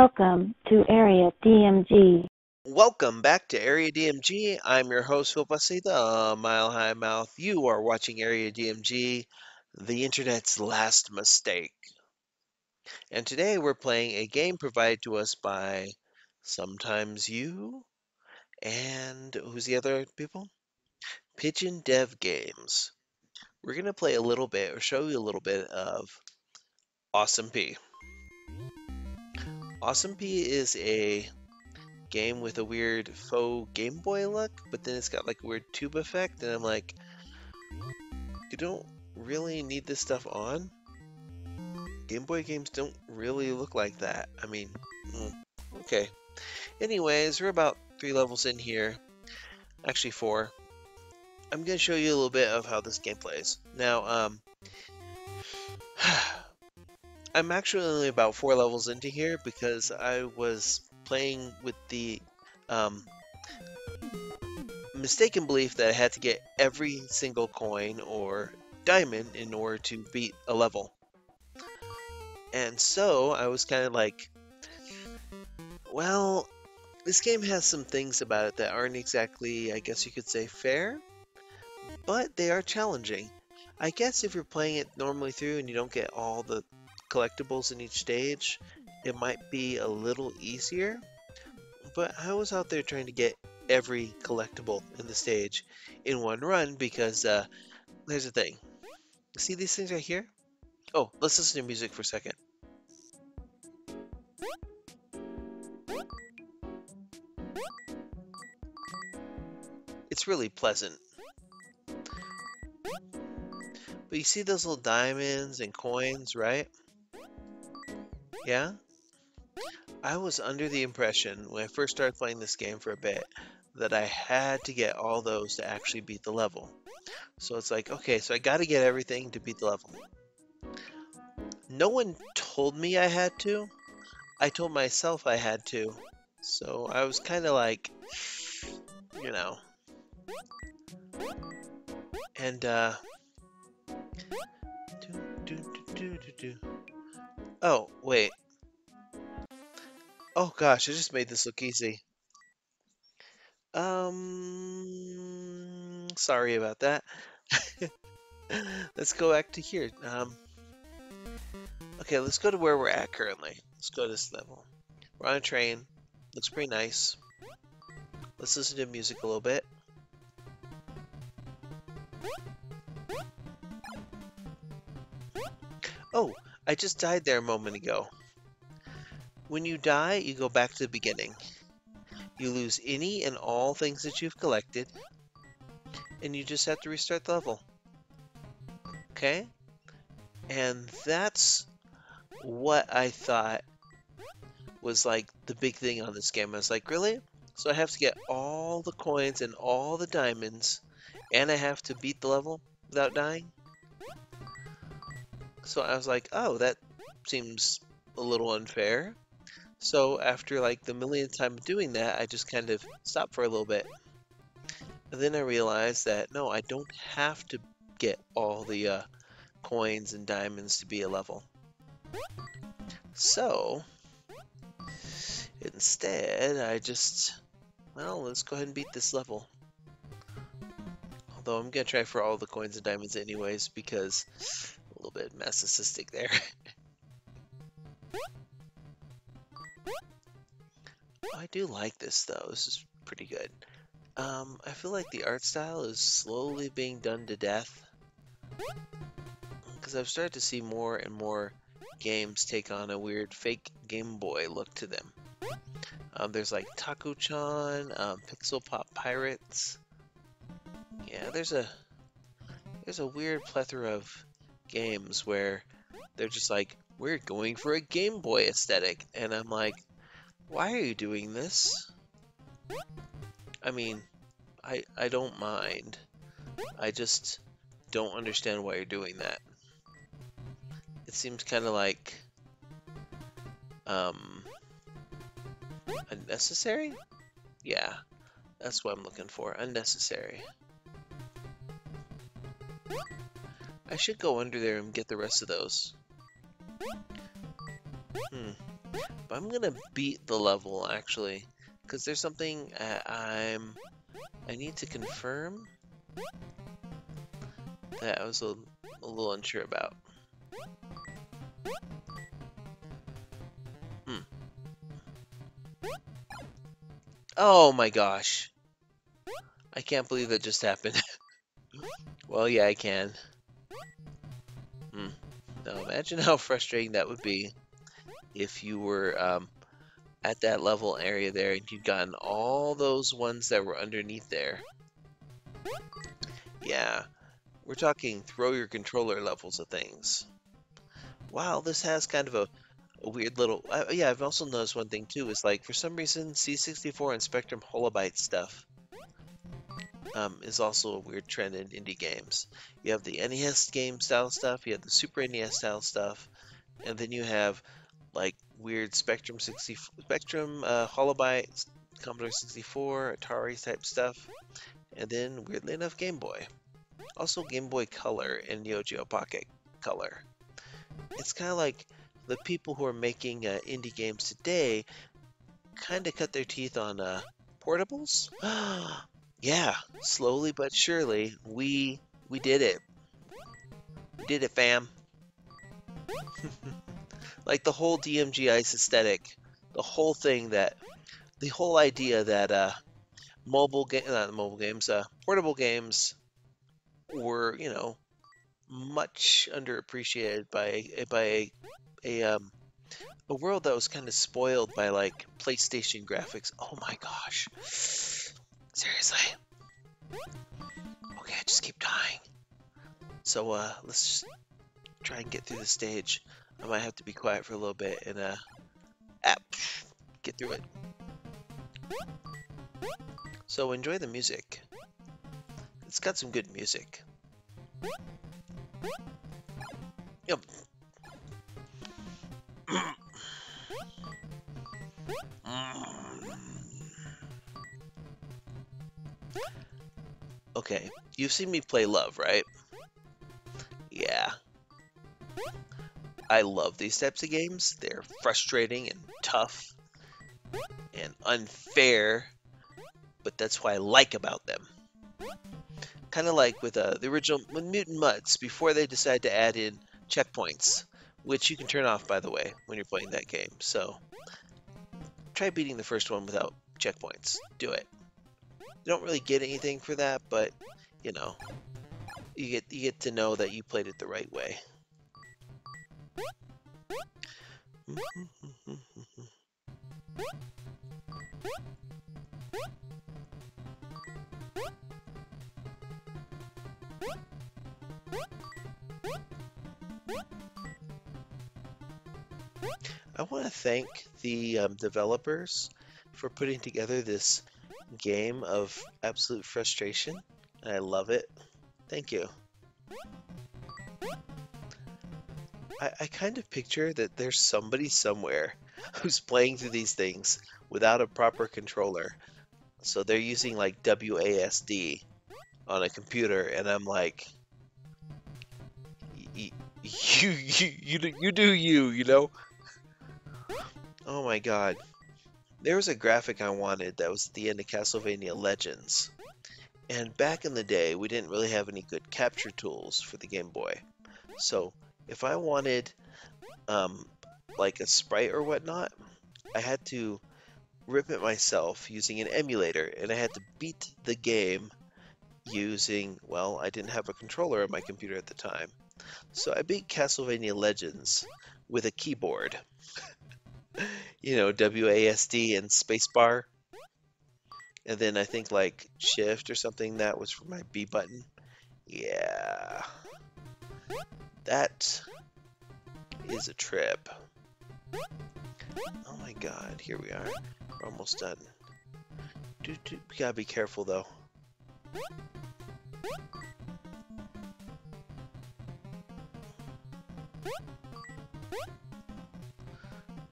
Welcome to Area DMG. Welcome back to Area DMG. I'm your host, Phil the Mile High Mouth. You are watching Area DMG, the internet's last mistake. And today we're playing a game provided to us by sometimes you and who's the other people? Pigeon Dev Games. We're going to play a little bit or show you a little bit of Awesome P. Awesome P is a game with a weird faux Game Boy look, but then it's got like a weird tube effect, and I'm like, you don't really need this stuff on? Game Boy games don't really look like that. I mean, okay. Anyways, we're about 3 levels in here. Actually 4. I'm going to show you a little bit of how this game plays. Now, I'm actually only about 4 levels into here because I was playing with the mistaken belief that I had to get every single coin or diamond in order to beat a level. And so I was kind of like, well, this game has some things about it that aren't exactly, I guess you could say, fair, but they are challenging. I guess if you're playing it normally through and you don't get all the collectibles in each stage, it might be a little easier. But I was out there trying to get every collectible in the stage in one run because there's the thing. See these things right here? Oh, let's listen to music for a second. It's really pleasant. But you see those little diamonds and coins, right? Yeah? I was under the impression when I first started playing this game for a bit that I had to get all those to actually beat the level. So it's like, okay, so I gotta get everything to beat the level. No one told me I had to. I told myself I had to. So I was kind of like, you know. And, oh, wait. Oh gosh, I just made this look easy. Sorry about that. Let's go back to here. Okay, let's go to where we're at currently. Let's go to this level. We're on a train. Looks pretty nice. Let's listen to music a little bit. Oh, I just died there a moment ago. When you die, you go back to the beginning. You lose any and all things that you've collected, and you just have to restart the level. Okay? And that's what I thought was like the big thing on this game. I was like, really? So I have to get all the coins and all the diamonds, and I have to beat the level without dying? So I was like, oh, that seems a little unfair. So after like the millionth time doing that, I just kind of stopped for a little bit. And then I realized that no, I don't have to get all the coins and diamonds to be a level. So instead, I just, well, let's go ahead and beat this level. Although I'm going to try for all the coins and diamonds anyways, because a little bit masochistic there. Oh, I do like this though. This is pretty good. I feel like the art style is slowly being done to death. Because I've started to see more and more games take on a weird fake Game Boy look to them. There's like Taco-chan, Pixel Pop Pirates. Yeah, there's a weird plethora of games where they're just like, we're going for a Game Boy aesthetic. And I'm like, why are you doing this? I mean, I don't mind. I just don't understand why you're doing that. It seems kind of like, unnecessary? Yeah, that's what I'm looking for. Unnecessary. I should go under there and get the rest of those. But I'm gonna beat the level actually, because there's something I need to confirm that I was a little unsure about. Hmm. Oh my gosh. I can't believe that just happened. Well, yeah, I can. Hmm. Now imagine how frustrating that would be if you were at that level area there and you'd gotten all those ones that were underneath there. Yeah, we're talking throw your controller levels of things. Wow, this has kind of a weird little. Yeah, I've also noticed one thing too is like for some reason C64 and Spectrum Holobyte stuff is also a weird trend in indie games. You have the NES game style stuff, you have the Super NES style stuff, and then you have like weird Spectrum Holobyte, Commodore 64, Atari type stuff, and then weirdly enough Game Boy. Also Game Boy Color and Neo Geo Pocket Color. It's kind of like the people who are making indie games today kind of cut their teeth on portables. Yeah, slowly but surely we did it. We did it, fam. Like the whole DMG Ice aesthetic, the whole thing that the whole idea that not mobile games, portable games were, much underappreciated by a world that was kind of spoiled by like PlayStation graphics. Oh my gosh. Seriously. Okay, I just keep dying. So let's just try and get through the stage. I might have to be quiet for a little bit and get through it. So enjoy the music. It's got some good music. Yep. Okay, you've seen me play Love, right? Yeah, I love these types of games. They're frustrating and tough and unfair, but that's what I like about them. Kind of like with the original with Mutant Mutts before they decided to add in checkpoints, which you can turn off, by the way, when you're playing that game. So try beating the first one without checkpoints. Do it. You don't really get anything for that, but you know, you get to know that you played it the right way. I want to thank the developers for putting together this game of absolute frustration. I love it. Thank you. I kind of picture that there's somebody somewhere who's playing through these things without a proper controller. So they're using like WASD on a computer, and I'm like, you do you know? Oh my god. There was a graphic I wanted that was at the end of Castlevania Legends. And back in the day, we didn't really have any good capture tools for the Game Boy. So if I wanted um, like a sprite or whatnot, I had to rip it myself using an emulator, and I had to beat the game using, well, I didn't have a controller on my computer at the time. So I beat Castlevania Legends with a keyboard. WASD and spacebar. And then I think like shift or something that was for my B button. Yeah. That is a trip. Oh my god, here we are. We're almost done. We gotta be careful though.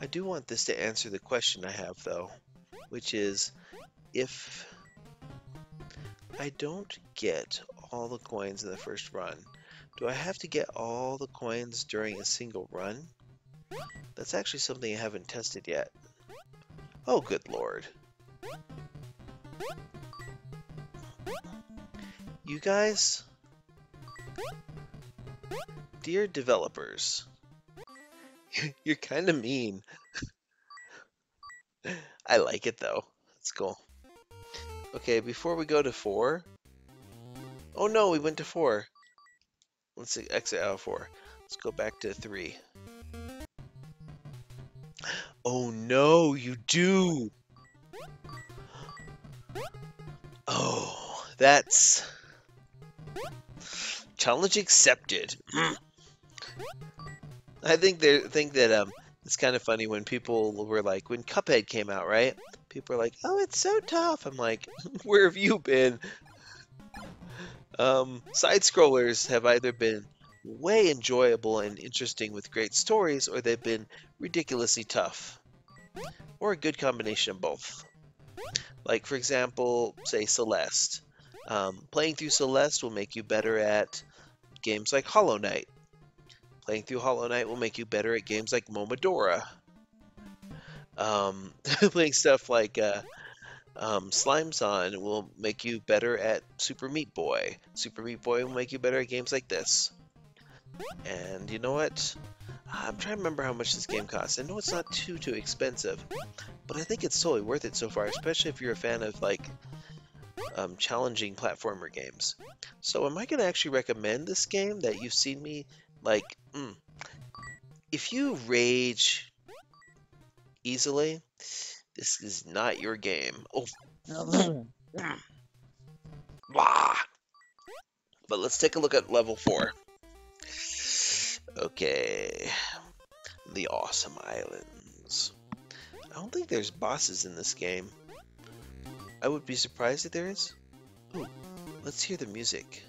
I do want this to answer the question I have though, which is if I don't get all the coins in the first run, do I have to get all the coins during a single run? That's actually something I haven't tested yet. Oh, good lord. You guys, dear developers, you're kind of mean. I like it though. It's cool. Okay, before we go to 4. Oh no, we went to 4. Let's exit out of 4. Let's go back to 3. Oh no, you do. Oh, that's challenge accepted. I think that it's kind of funny when people were like when Cuphead came out, right? People are like, "Oh, it's so tough." I'm like, "Where have you been?" Side scrollers have either been way enjoyable and interesting with great stories, or they've been ridiculously tough, or a good combination of both. Like for example, say Celeste. Playing through Celeste will make you better at games like Hollow Knight. Playing through Hollow Knight will make you better at games like Momodora. Playing stuff like Slime Son will make you better at Super Meat Boy. Super Meat Boy will make you better at games like this. And you know what? I'm trying to remember how much this game costs. I know it's not too expensive, but I think it's totally worth it so far, especially if you're a fan of like challenging platformer games. So am I going to actually recommend this game that you've seen me like, if you rage easily, this is not your game. Oh, blah. But let's take a look at level 4. Okay, the Awesome Islands. I don't think there's bosses in this game. I would be surprised if there is. Ooh, let's hear the music.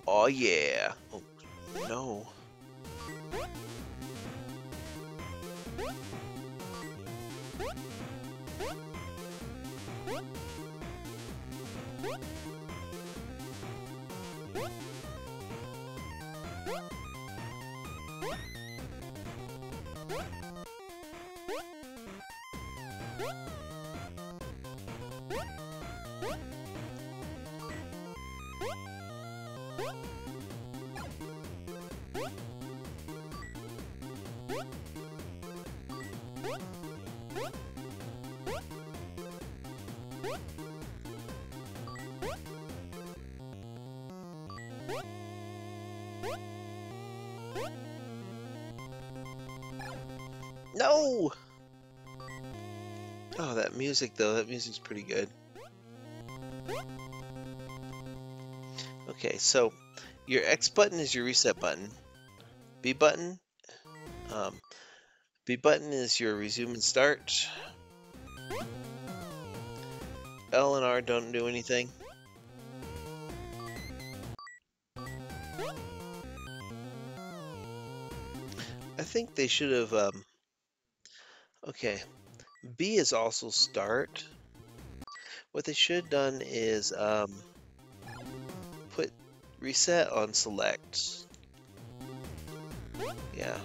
Oh yeah. Oh no. No! Oh, that music though, that music's pretty good. Okay, so your X button is your reset button. B button, um, B button is your resume and start. L and R don't do anything. I think they should have, okay, B is also start. What they should have done is put reset on select. Yeah.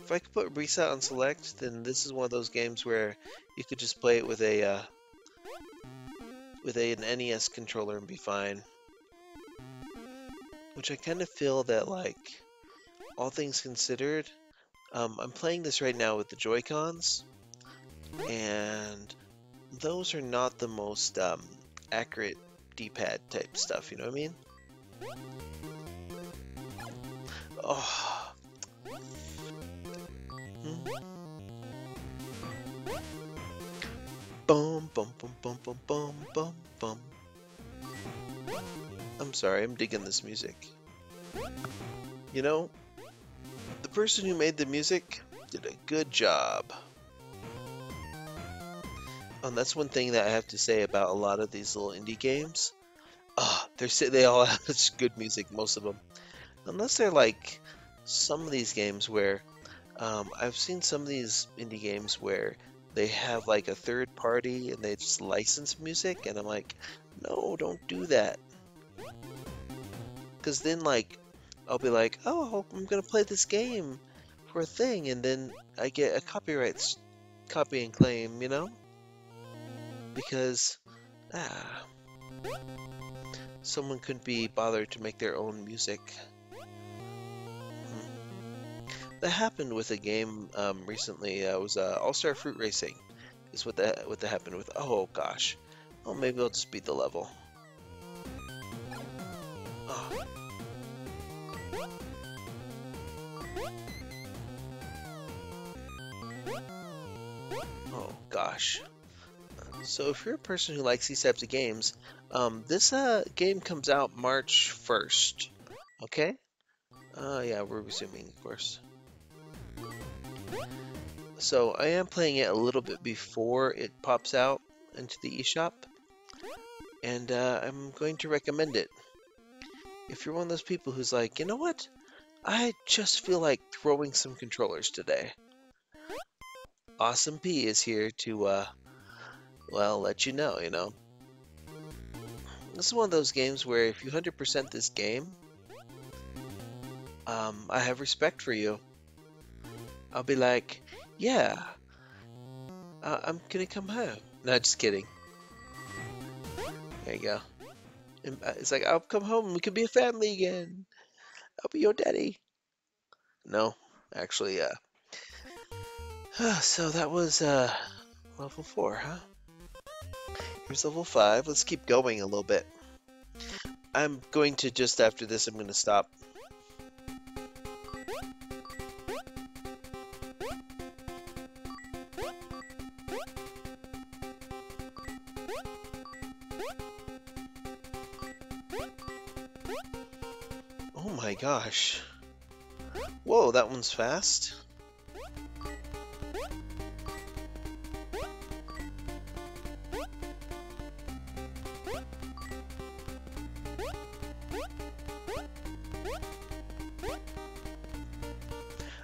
If I could put reset on select, then this is one of those games where you could just play it with an NES controller and be fine. Which I kind of feel that, like, all things considered, I'm playing this right now with the Joy-Cons, and those are not the most accurate D-pad type stuff, you know what I mean? Oh. Bum bum bum bum bum bum bum bum. I'm sorry, I'm digging this music. You know, the person who made the music did a good job. And that's one thing that I have to say about a lot of these little indie games. They all have such good music, most of them. Unless they're like some of these games where I've seen some of these indie games where they have like a third party and they just license music, and I'm like, no, don't do that. Because then, like, I'll be like, oh, I'm gonna play this game for a thing, and then I get a copying claim, you know? Because, ah, someone couldn't be bothered to make their own music. That happened with a game recently. It was All-Star Fruit Racing. Is what that happened with. Oh gosh. Oh, maybe I'll just beat the level. Oh. Oh gosh. So if you're a person who likes these types of games, this game comes out March 1st. Okay? Yeah, we're resuming, of course. So I am playing it a little bit before it pops out into the eShop, and I'm going to recommend it. If you're one of those people who's like, you know what? I just feel like throwing some controllers today. Awesome P is here to, well, let you know, you know. This is one of those games where if you 100% this game, I have respect for you. I'll be like, yeah, I'm gonna come home. No, just kidding. There you go. It's like, I'll come home and we can be a family again. I'll be your daddy. No, actually, so that was, level 4, huh? Here's level 5. Let's keep going a little bit. I'm going to, just after this, I'm going to stop. Oh my gosh. Whoa, that one's fast.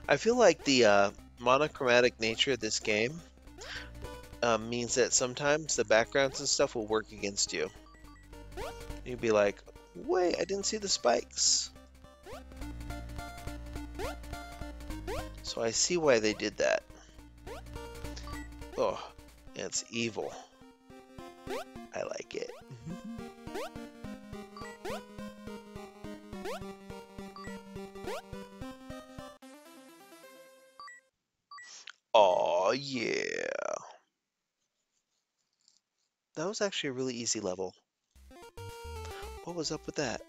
I feel like the monochromatic nature of this game means that sometimes the backgrounds and stuff will work against you. You'd be like, wait, I didn't see the spikes. So I see why they did that. Oh, it's evil. I like it. Oh yeah. That was actually a really easy level. What was up with that?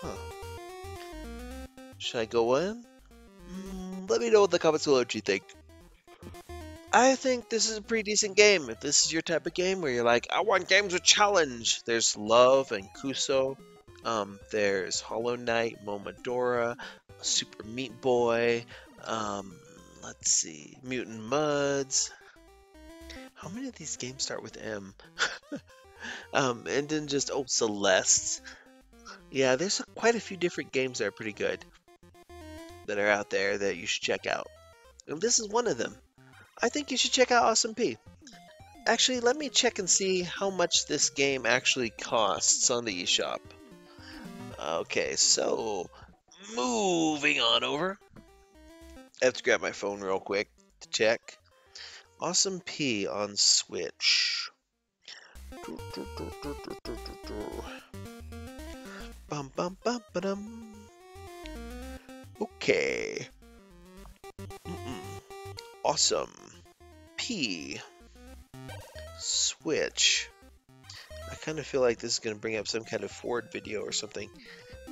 Huh. Should I go in? Let me know in the comments below what you think. I think this is a pretty decent game. If this is your type of game where you're like, I want games with challenge. There's Love and Kuso. There's Hollow Knight, Momodora, Super Meat Boy. Let's see, Mutant Muds. How many of these games start with M? And then just, oh, Celeste. Yeah, there's quite a few different games that are pretty good that are out there that you should check out. And this is one of them. I think you should check out Awesome P. Actually, let me check and see how much this game actually costs on the eShop. Okay, so moving on over. I have to grab my phone real quick to check. Awesome P on Switch. Bum bum bum ba-dum. Okay. Awesome P Switch. I kind of feel like this is going to bring up some kind of Ford video or something.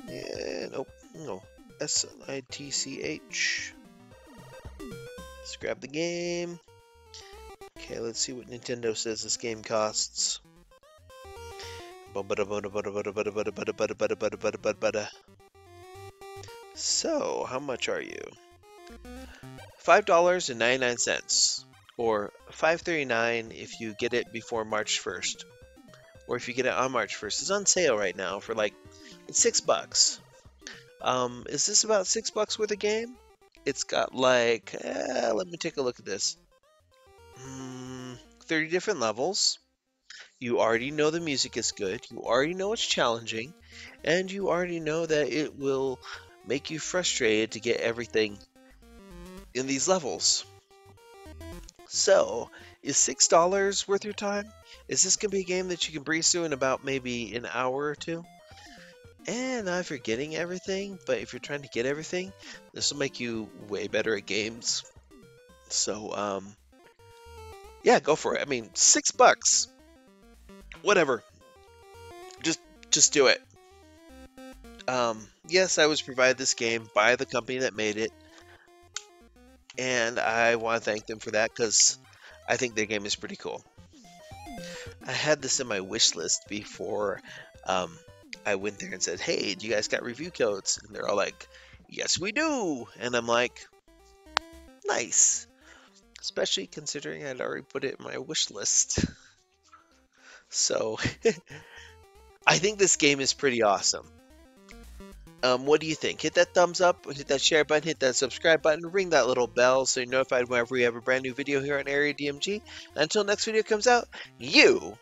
Yeah, nope, no. SITCH. Let's grab the game. Okay, let's see what Nintendo says this game costs. So, how much are you? $5.99, or $5.39 if you get it before March 1st, or if you get it on March 1st. It's on sale right now for like, it's $6. Is this about $6 worth of game? It's got like, let me take a look at this. 30 different levels. You already know the music is good, you already know it's challenging, and you already know that it will make you frustrated to get everything in these levels. So, is $6 worth your time? Is this going to be a game that you can breeze through in about maybe an hour or two? And not if you're getting everything, but if you're trying to get everything, this will make you way better at games. So, yeah, go for it. I mean, $6, whatever. Just, just do it. Yes, I was provided this game by the company that made it, and I want to thank them for that because I think their game is pretty cool. I had this in my wish list before I went there and said, "Hey, do you guys got review codes?" And they're all like, "Yes, we do." And I'm like, "Nice." Especially considering I'd already put it in my wish list. So, I think this game is pretty awesome. What do you think? Hit that thumbs up, hit that share button, hit that subscribe button, ring that little bell so you're notified whenever we have a brand new video here on Area DMG. Until next video comes out, you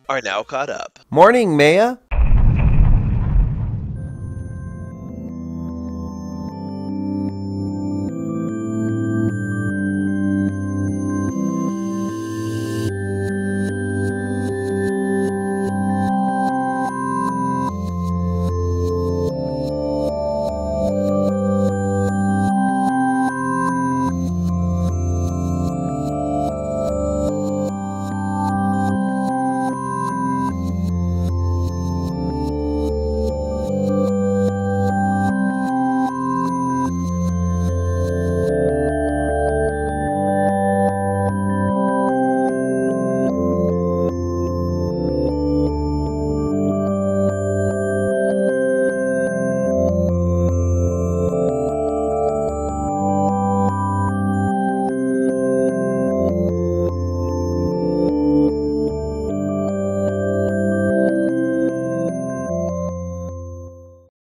are now caught up. Morning, Maya.